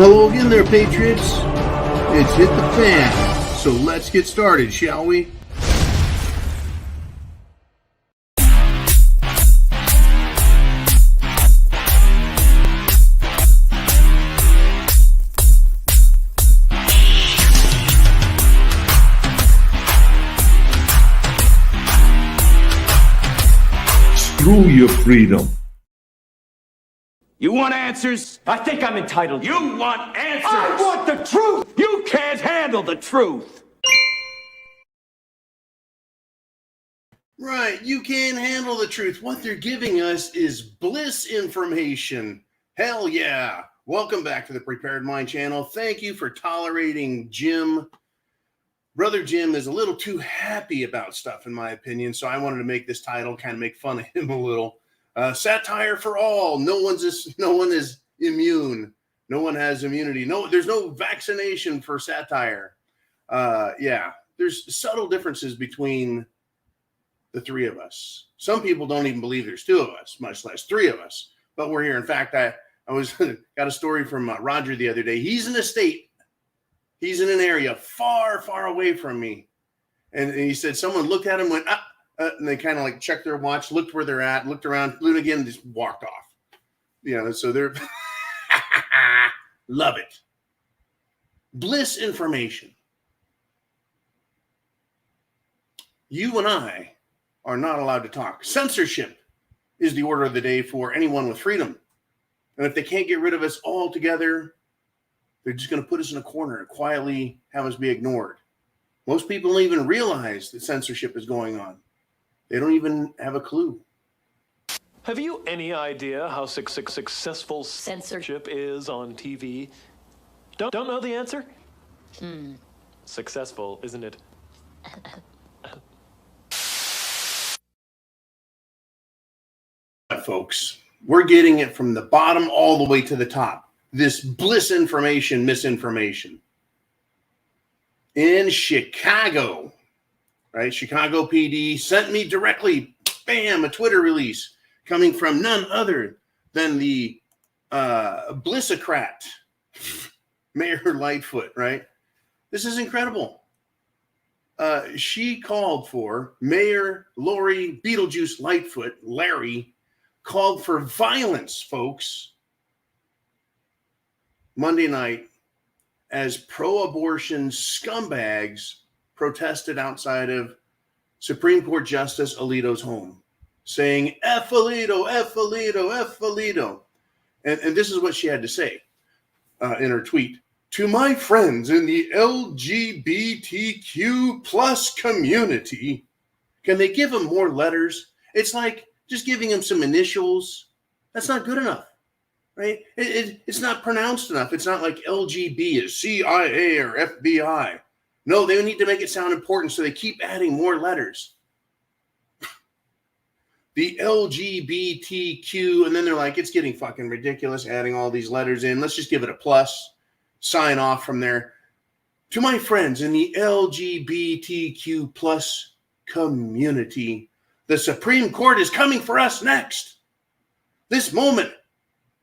Hello again there, Patriots. It's hit the fan, so let's get started, shall we? Screw your freedom. You want answers? I think I'm entitled. You want answers? I want the truth! You can't handle the truth! Right, you can't handle the truth. What they're giving us is bliss information. Hell yeah. Welcome back to the Prepared Mind channel. Thank you for tolerating Jim. Brother Jim is a little too happy about stuff, in my opinion, so I wanted to make this title, kind of make fun of him a little. Satire for all. No one is immune. No one has immunity. There's no vaccination for satire. Yeah, there's subtle differences between the three of us. Some people don't even believe there's two of us, much less three of us. But we're here. In fact, I was got a story from Roger the other day. He's in a state. He's in an area far, far away from me, and he said someone looked at him, went and they kind of like checked their watch, looked where they're at, looked around, flew again, and just walked off. So they're love it. Bliss information. You and I are not allowed to talk. Censorship is the order of the day for anyone with freedom. And if they can't get rid of us altogether, they're just going to put us in a corner and quietly have us be ignored. Most people don't even realize that censorship is going on. They don't even have a clue. Have you any idea how successful censorship is on TV? Don't know the answer? Successful, isn't it? Folks, we're getting it from the bottom all the way to the top. This bliss information, misinformation. In Chicago, right? Chicago PD sent me directly, bam, a Twitter release coming from none other than the Blissocrat, Mayor Lightfoot, right? This is incredible. She called for Mayor Lori Beetlejuice Lightfoot, Larry, called for violence, folks, Monday night as pro-abortion scumbags protested outside of Supreme Court Justice Alito's home, saying, F Alito, F Alito, F Alito. And this is what she had to say in her tweet. To my friends in the LGBTQ plus community, can they give them more letters? It's like just giving them some initials. That's not good enough, right? It's not pronounced enough. It's not like LGB is CIA or FBI. No, they need to make it sound important, so they keep adding more letters. The LGBTQ, and then they're like, it's getting fucking ridiculous adding all these letters in. Let's just give it a plus, sign off from there. To my friends in the LGBTQ plus community, the Supreme Court is coming for us next. This moment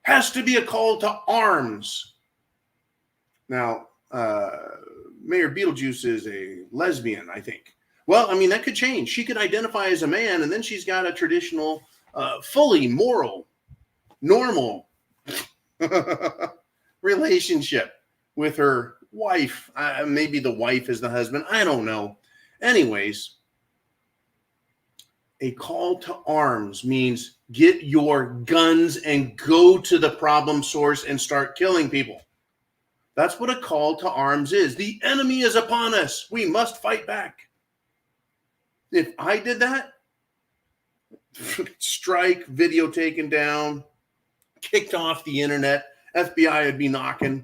has to be a call to arms. Now, Mayor Beetlejuice is a lesbian, I think. Well, I mean, that could change. She could identify as a man, and then she's got a traditional, fully moral, normal relationship with her wife. Maybe the wife is the husband. I don't know. Anyways, a call to arms means get your guns and go to the problem source and start killing people. That's what a call to arms is. The enemy is upon us. We must fight back. If I did that, strike, video taken down, kicked off the internet, FBI would be knocking,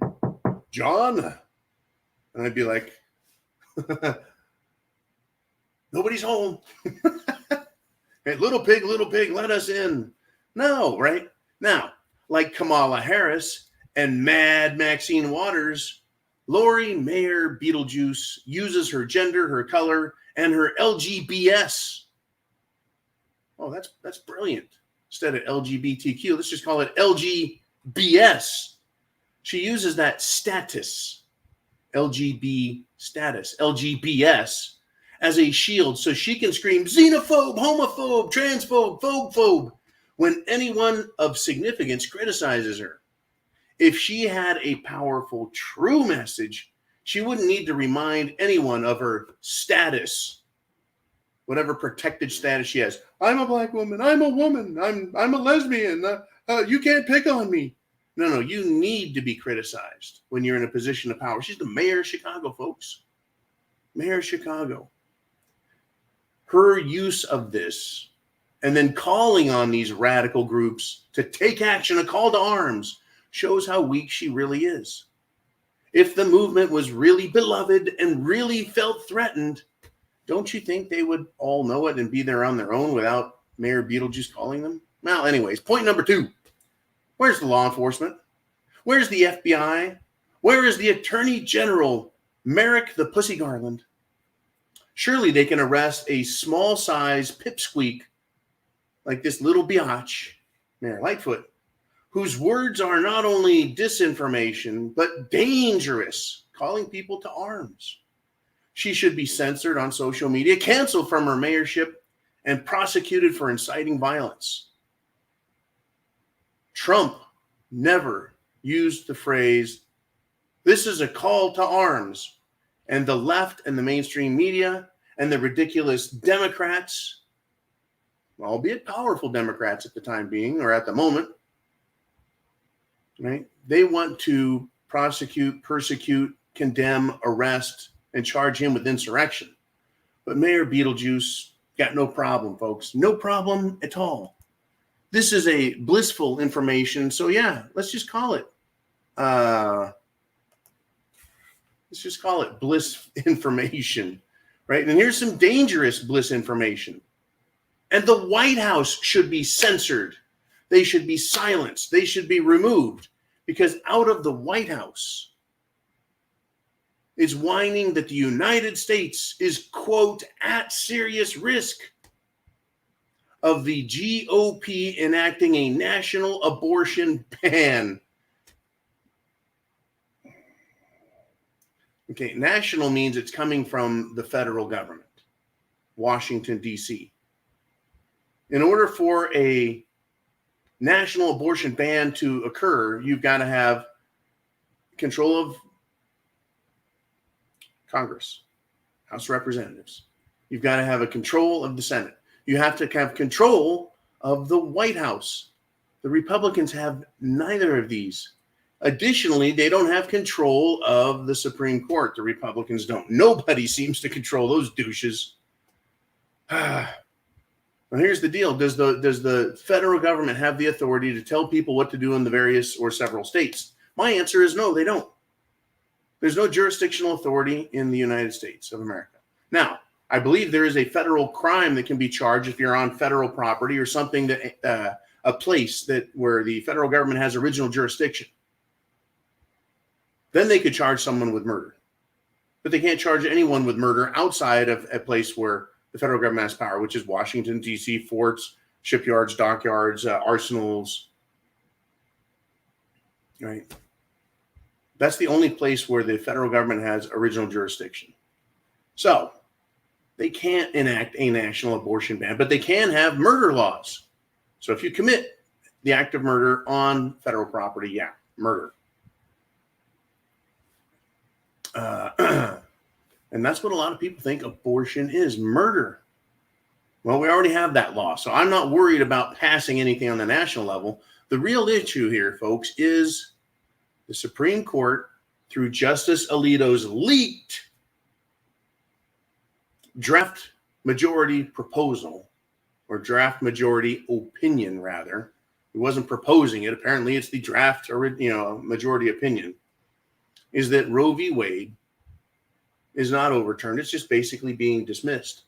John, and I'd be like, nobody's home. Hey, little pig, let us in. No, right? Now, like Kamala Harris and Mad Maxine Waters, Lori Mayor Beetlejuice uses her gender, her color, and her LGBS. Oh, that's brilliant. Instead of LGBTQ, let's just call it LGBS. She uses that status, LGB status, LGBS, as a shield so she can scream xenophobe, homophobe, transphobe, phobophobe when anyone of significance criticizes her. If she had a powerful, true message, she wouldn't need to remind anyone of her status, whatever protected status she has. I'm a black woman. I'm a woman. I'm a lesbian. You can't pick on me. No, you need to be criticized when you're in a position of power. She's the mayor of Chicago, folks. Mayor of Chicago. Her use of this and then calling on these radical groups to take action, a call to arms, shows how weak she really is. If the movement was really beloved and really felt threatened, don't you think they would all know it and be there on their own without Mayor Beetlejuice calling them? Well, anyways, point number 2. Where's the law enforcement? Where's the FBI? Where is the Attorney General, Merrick the Pussy Garland? Surely they can arrest a small-size pipsqueak like this little biatch, Mayor Lightfoot, whose words are not only disinformation, but dangerous, calling people to arms. She should be censored on social media, canceled from her mayorship, and prosecuted for inciting violence. Trump never used the phrase, "This is a call to arms," and the left and the mainstream media and the ridiculous Democrats, albeit powerful Democrats at the time being, or at the moment, right? They want to prosecute, persecute, condemn, arrest, and charge him with insurrection. But Mayor Beetlejuice got no problem, folks. No problem at all. This is a blissful information. So yeah, let's just call it bliss information, right? And here's some dangerous bliss information. And the White House should be censored. They should be silenced. They should be removed, because out of the White House is whining that the United States is, quote, at serious risk of the GOP enacting a national abortion ban. Okay, national means it's coming from the federal government, Washington, D.C. In order for a national abortion ban to occur, you've got to have control of Congress, House of Representatives. You've got to have a control of the Senate. You have to have control of the White House. The Republicans have neither of these. Additionally, they don't have control of the Supreme Court. The Republicans don't. Nobody seems to control those douches. Well, here's the deal. Does the federal government have the authority to tell people what to do in the various or several states? My answer is no, they don't. There's no jurisdictional authority in the United States of America. Now, I believe there is a federal crime that can be charged if you're on federal property or something that a place that where the federal government has original jurisdiction. Then they could charge someone with murder. But they can't charge anyone with murder outside of a place where the federal government has power, which is Washington, D.C., forts, shipyards, dockyards, arsenals. Right? That's the only place where the federal government has original jurisdiction. So they can't enact a national abortion ban, but they can have murder laws. So if you commit the act of murder on federal property, yeah, murder. And that's what a lot of people think abortion is, murder. Well, we already have that law, so I'm not worried about passing anything on the national level. The real issue here, folks, is the Supreme Court, through Justice Alito's leaked draft majority proposal, or draft majority opinion, rather. He wasn't proposing it. Apparently, it's the draft or majority opinion, is that Roe v. Wade is not overturned. It's just basically being dismissed.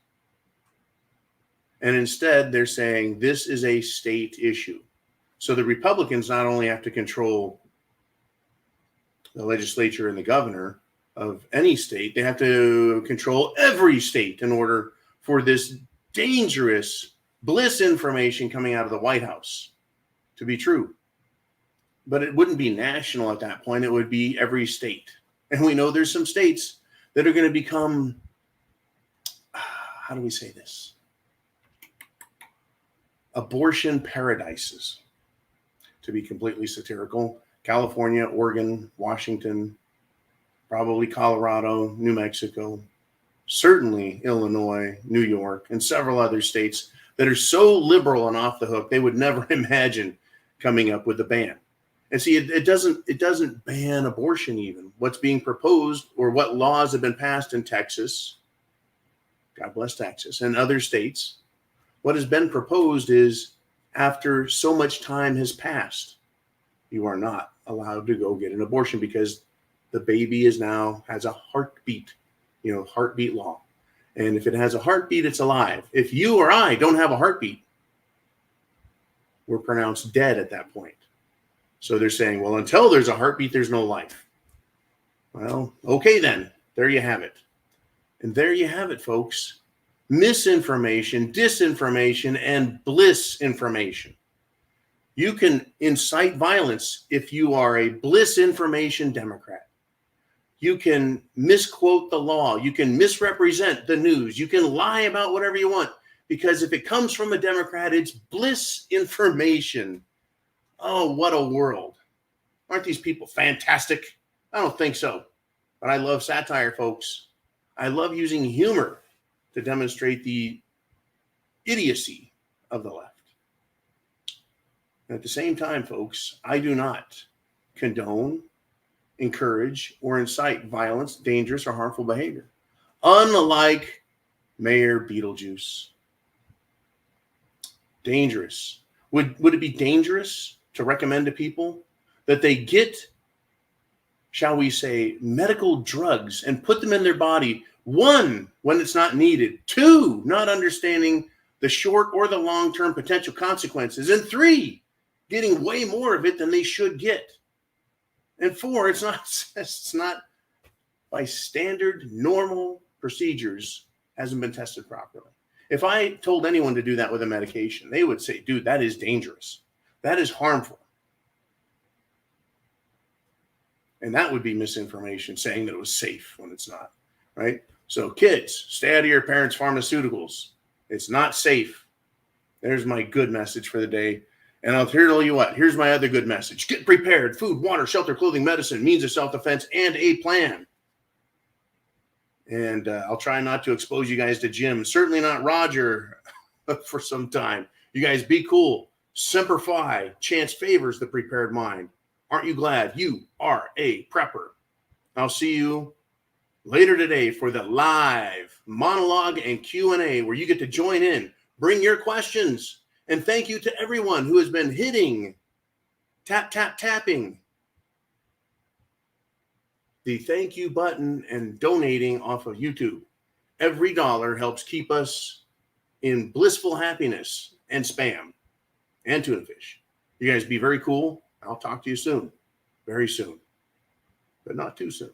And instead, they're saying this is a state issue. So the Republicans not only have to control the legislature and the governor of any state, they have to control every state in order for this dangerous bliss information coming out of the White House to be true. but it wouldn't be national at that point. It would be every state. And we know there's some states that are going to become, how do we say this? Abortion paradises, to be completely satirical. California, Oregon, Washington, probably Colorado, New Mexico, certainly Illinois, New York, and several other states that are so liberal and off the hook, they would never imagine coming up with a ban. And see, it doesn't ban abortion even. What's being proposed, or what laws have been passed in Texas, God bless Texas, and other states, what has been proposed is after so much time has passed, you are not allowed to go get an abortion because the baby has a heartbeat, heartbeat law. And if it has a heartbeat, it's alive. If you or I don't have a heartbeat, we're pronounced dead at that point. So they're saying, well, until there's a heartbeat, there's no life. Well, okay then. There you have it. And there you have it, folks. Misinformation, disinformation, and bliss-information. You can incite violence if you are a bliss-information Democrat. You can misquote the law. You can misrepresent the news. You can lie about whatever you want. Because if it comes from a Democrat, it's bliss-information. Oh, what a world. Aren't these people fantastic? I don't think so. But I love satire, folks. I love using humor to demonstrate the idiocy of the left. And at the same time, folks, I do not condone, encourage, or incite violence, dangerous, or harmful behavior. Unlike Mayor Beetlejuice. Dangerous. Would it be dangerous to recommend to people that they get, shall we say, medical drugs and put them in their body, one, when it's not needed, two, not understanding the short or the long-term potential consequences, and three, getting way more of it than they should get, and four, it's not by standard normal procedures, hasn't been tested properly. If I told anyone to do that with a medication, they would say, dude, that is dangerous. That is harmful. And that would be misinformation, saying that it was safe when it's not, right? So kids, stay out of your parents' pharmaceuticals. It's not safe. There's my good message for the day. And I'll tell you what, here's my other good message. Get prepared. Food, water, shelter, clothing, medicine, means of self-defense, and a plan. And I'll try not to expose you guys to Jim. Certainly not Roger for some time. You guys be cool. Semper Fi. Chance favors the prepared mind. Aren't you glad you are a prepper? I'll see you later today for the live monologue and Q&A where you get to join in. Bring your questions. And thank you to everyone who has been hitting, tapping the thank you button and donating off of YouTube. Every dollar helps keep us in blissful happiness and spam and tuna fish. You guys be very cool. I'll talk to you soon, very soon, but not too soon.